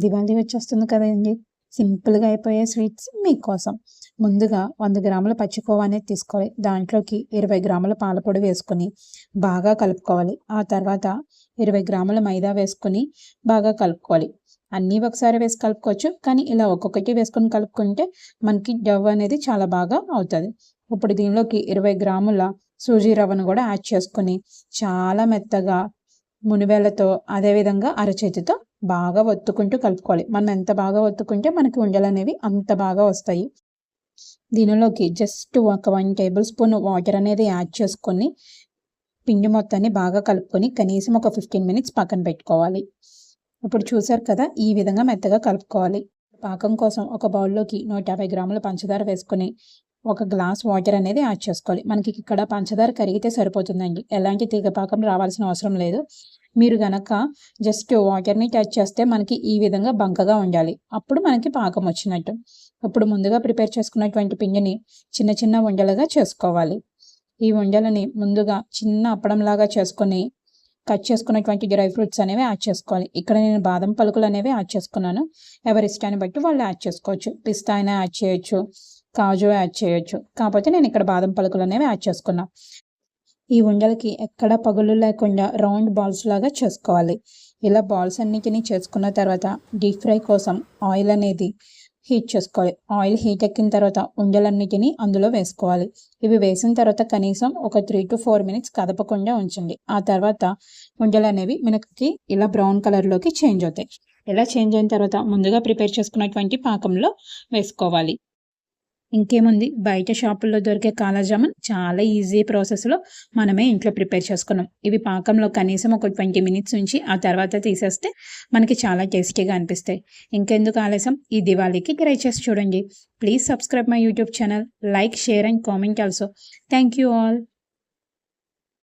దివాళీ వచ్చేస్తుంది కదండి. సింపుల్గా అయిపోయే స్వీట్స్ మీకోసం. ముందుగా 100 గ్రాముల పచ్చికోవా అనేది తీసుకోవాలి. దాంట్లోకి 20 గ్రాముల పాలపొడి వేసుకొని బాగా కలుపుకోవాలి. ఆ తర్వాత 20 గ్రాముల మైదా వేసుకొని బాగా కలుపుకోవాలి. అన్నీ ఒకసారి వేసి కలుపుకోవచ్చు, కానీ ఇలా ఒక్కొక్కటి వేసుకొని కలుపుకుంటే మనకి డవ్ అనేది చాలా బాగా అవుతుంది. ఇప్పుడు దీనిలోకి 20 గ్రాముల సూజీ రవ్వను కూడా యాడ్ చేసుకొని చాలా మెత్తగా మునివేళ్లతో అదేవిధంగా అరచేతితో బాగా ఒత్తుకుంటూ కలుపుకోవాలి. మనం ఎంత బాగా ఒత్తుకుంటే మనకి ఉండలు అనేవి అంత బాగా వస్తాయి. దీనిలోకి జస్ట్ ఒక 1 టేబుల్ స్పూన్ వాటర్ అనేది యాడ్ చేసుకొని పిండి మొత్తాన్ని బాగా కలుపుకొని కనీసం ఒక 15 మినిట్స్ పక్కన పెట్టుకోవాలి. ఇప్పుడు చూసారు కదా, ఈ విధంగా మెత్తగా కలుపుకోవాలి. పాకం కోసం ఒక బౌల్లోకి 150 గ్రాముల పంచదార వేసుకొని ఒక గ్లాస్ వాటర్ అనేది యాడ్ చేసుకోవాలి. మనకి ఇక్కడ పంచదార కరిగితే సరిపోతుందండి, ఎలాంటి తీగ పాకం రావాల్సిన అవసరం లేదు. మీరు గనక జస్ట్ వాటర్ని టచ్ చేస్తే మనకి ఈ విధంగా బంకగా ఉండాలి, అప్పుడు మనకి పాకం వచ్చినట్టు. ఇప్పుడు ముందుగా ప్రిపేర్ చేసుకున్నటువంటి పిండిని చిన్న చిన్న ఉండలుగా చేసుకోవాలి. ఈ ఉండలని ముందుగా చిన్న అప్పడంలాగా చేసుకొని కట్ చేసుకున్నటువంటి డ్రై ఫ్రూట్స్ అనేవి యాడ్ చేసుకోవాలి. ఇక్కడ నేను బాదం పలుకులు అనేవి యాడ్ చేసుకున్నాను. ఎవరి ఇష్టాన్ని బట్టి వాళ్ళు యాడ్ చేసుకోవచ్చు. పిస్తా అయినా యాడ్ చేయొచ్చు, కాజు యాడ్ చేయొచ్చు. కాకపోతే నేను ఇక్కడ బాదం పలుకులు అనేవి యాడ్ చేసుకున్నాను. ఈ ఉండలకి ఎక్కడ పగులు లేకుండా రౌండ్ బాల్స్ లాగా చేసుకోవాలి. ఇలా బాల్స్ అన్నిటినీ చేసుకున్న తర్వాత డీప్ ఫ్రై కోసం ఆయిల్ అనేది హీట్ చేసుకోవాలి. ఆయిల్ హీట్ ఎక్కిన తర్వాత ఉండలన్నిటినీ అందులో వేసుకోవాలి. ఇవి వేసిన తర్వాత కనీసం ఒక 3 to 4 మినిట్స్ కదపకుండా ఉంచండి. ఆ తర్వాత ఉండలు అనేవి మనకి ఇలా బ్రౌన్ కలర్లోకి చేంజ్ అవుతాయి. ఇలా చేంజ్ అయిన తర్వాత ముందుగా ప్రిపేర్ చేసుకున్నటువంటి పాకంలో వేసుకోవాలి. ఇంకేముంది, బయట షాపుల్లో దొరికే కాలాజామున్ చాలా ఈజీ ప్రాసెస్లో మనమే ఇంట్లో ప్రిపేర్ చేసుకున్నాం. ఇవి పాకంలో కనీసం ఒక 20 మినిట్స్ నుంచి ఆ తర్వాత తీసేస్తే మనకి చాలా టేస్టీగా అనిపిస్తాయి. ఇంకెందుకు ఆలస్యం, ఈ దివాళీకి ట్రై చేసి చూడండి. Please subscribe my YouTube channel, like, share and comment also. Thank you all.